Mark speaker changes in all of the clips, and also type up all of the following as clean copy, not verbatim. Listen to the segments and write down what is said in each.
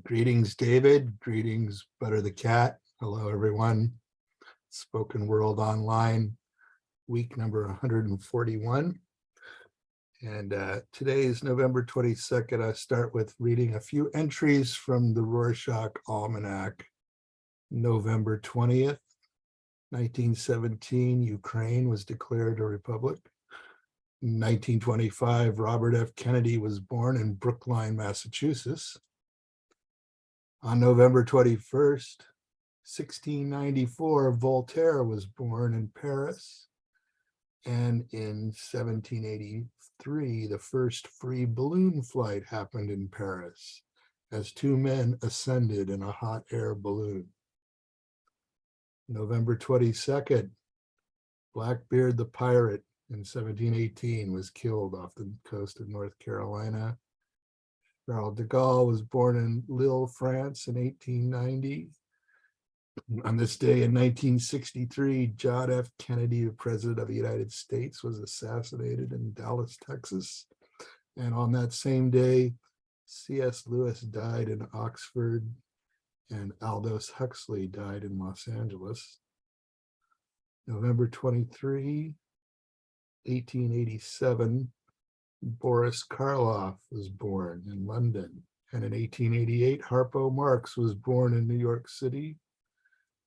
Speaker 1: Greetings, David. Greetings, Butter the Cat. Hello, everyone. Spoken World Online, week number 141. And today is November 22nd. I start with reading a few entries from the Roarshock Almanac. November 20th, 1917, Ukraine was declared a republic. In 1925, Robert F. Kennedy was born in Brookline, Massachusetts. On November 21st, 1694, Voltaire was born in Paris. And in 1783, the first free balloon flight happened in Paris as two men ascended in a hot air balloon. November 22nd, Blackbeard the pirate in 1718 was killed off the coast of North Carolina. Charles de Gaulle was born in Lille, France in 1890. On this day in 1963, John F. Kennedy, the President of the United States, was assassinated in Dallas, Texas. And on that same day, C.S. Lewis died in Oxford and Aldous Huxley died in Los Angeles. November 23, 1887, Boris Karloff was born in London. And in 1888, Harpo Marx was born in New York City.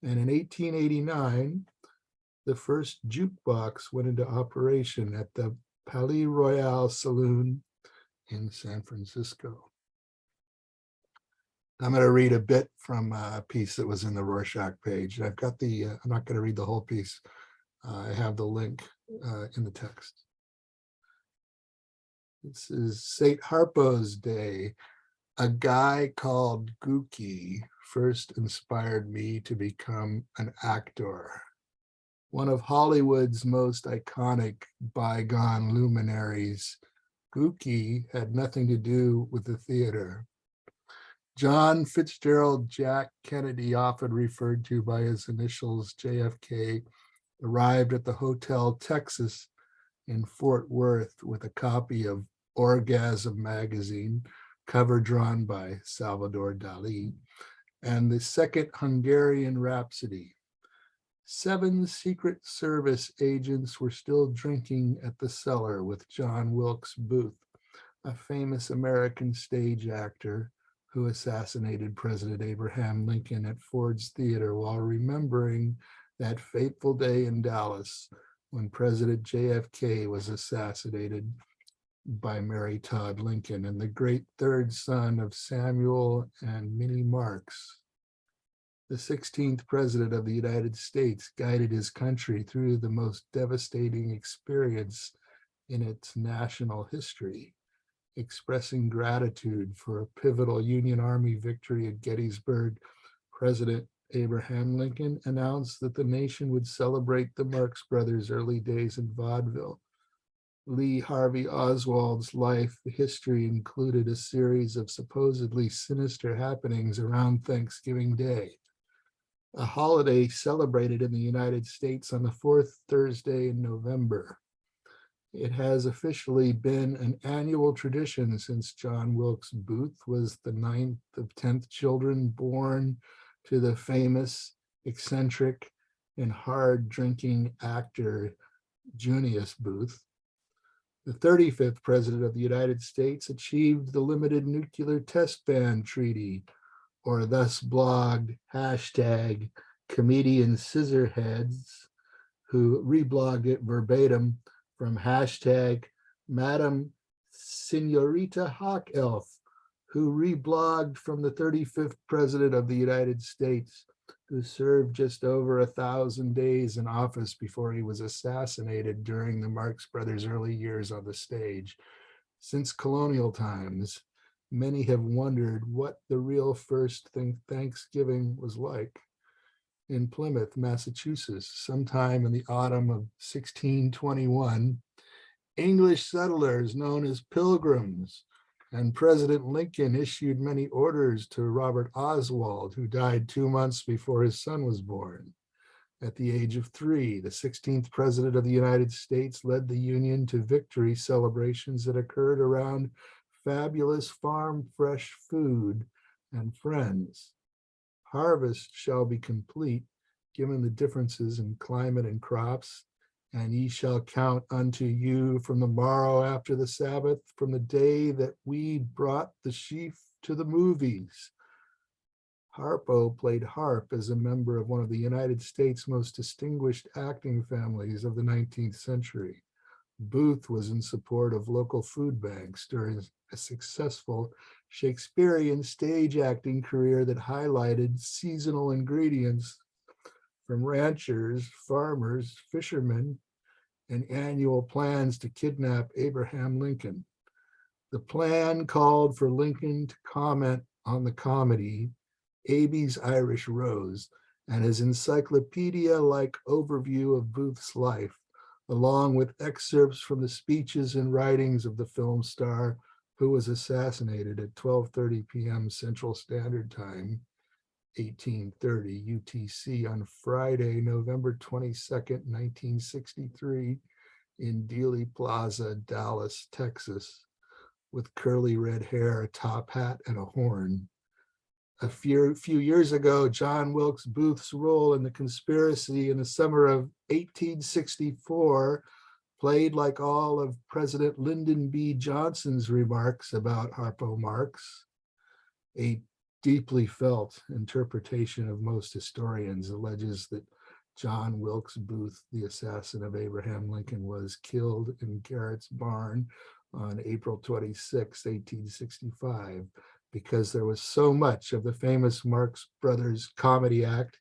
Speaker 1: And in 1889, the first jukebox went into operation at the Palais Royal Saloon in San Francisco. I'm going to read a bit from a piece that was in the Rorschach page. I've got I'm not going to read the whole piece. I have the link in the text. This is St. Harpo's Day. A guy called Gookie first inspired me to become an actor. One of Hollywood's most iconic bygone luminaries, Gookie had nothing to do with the theater. John Fitzgerald Jack Kennedy, often referred to by his initials JFK, arrived at the Hotel Texas in Fort Worth with a copy of Orgasm magazine, cover drawn by Salvador Dali, and the Second Hungarian Rhapsody. 7 Secret Service agents were still drinking at the Cellar with John Wilkes Booth, a famous American stage actor who assassinated President Abraham Lincoln at Ford's Theater while remembering that fateful day in Dallas when President JFK was assassinated by Mary Todd Lincoln, and the great third son of Samuel and Minnie Marks. The 16th President of the United States guided his country through the most devastating experience in its national history, expressing gratitude for a pivotal Union Army victory at Gettysburg. President Abraham Lincoln announced that the nation would celebrate the Marx Brothers' early days in vaudeville. Lee Harvey Oswald's life history included a series of supposedly sinister happenings around Thanksgiving Day, a holiday celebrated in the United States on the 4th Thursday in November. It has officially been an annual tradition since John Wilkes Booth was the 9th of 10th children born to the famous, eccentric, and hard-drinking actor Junius Booth. The 35th President of the United States achieved the Limited Nuclear Test Ban Treaty, or thus blogged hashtag comedian Scissorheads, who reblogged it verbatim from hashtag Madam Senorita Hawk Elf, who reblogged from the 35th President of the United States, who served just over 1,000 days in office before he was assassinated during the Marx Brothers' early years on the stage. Since colonial times, many have wondered what the real first Thanksgiving was like. In Plymouth, Massachusetts, sometime in the autumn of 1621, English settlers known as Pilgrims and President Lincoln issued many orders to Robert Oswald, who died 2 months before his son was born. At the age of 3, the 16th President of the United States led the Union to victory celebrations that occurred around fabulous farm fresh food and friends. Harvest shall be complete, given the differences in climate and crops, and ye shall count unto you from the morrow after the Sabbath, from the day that we brought the sheaf to the movies. Harpo played harp as a member of one of the United States' most distinguished acting families of the 19th century. Booth was in support of local food banks during a successful Shakespearean stage acting career that highlighted seasonal ingredients from ranchers, farmers, fishermen, and annual plans to kidnap Abraham Lincoln. The plan called for Lincoln to comment on the comedy Abe's Irish Rose and his encyclopedia-like overview of Booth's life, along with excerpts from the speeches and writings of the film star who was assassinated at 12:30 p.m. Central Standard Time, 1830 UTC on Friday, November 22nd, 1963, in Dealey Plaza, Dallas, Texas, with curly red hair, a top hat, and a horn. A few years ago, John Wilkes Booth's role in the conspiracy in the summer of 1864 played like all of President Lyndon B. Johnson's remarks about Harpo Marx. A deeply felt interpretation of most historians alleges that John Wilkes Booth, the assassin of Abraham Lincoln, was killed in Garrett's barn on April 26, 1865, because there was so much of the famous Marx Brothers comedy act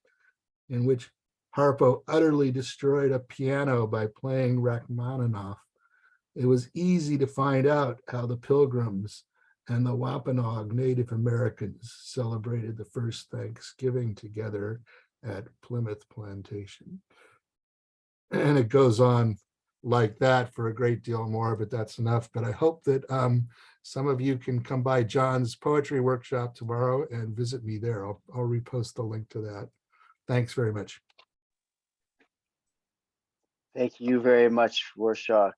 Speaker 1: in which Harpo utterly destroyed a piano by playing Rachmaninoff. It was easy to find out how the Pilgrims and the Wampanoag Native Americans celebrated the first Thanksgiving together at Plymouth Plantation. And it goes on like that for a great deal more, but that's enough. But I hope that some of you can come by John's poetry workshop tomorrow and visit me there. I'll repost the link to that. Thanks very much.
Speaker 2: Thank you very much, Roarshock.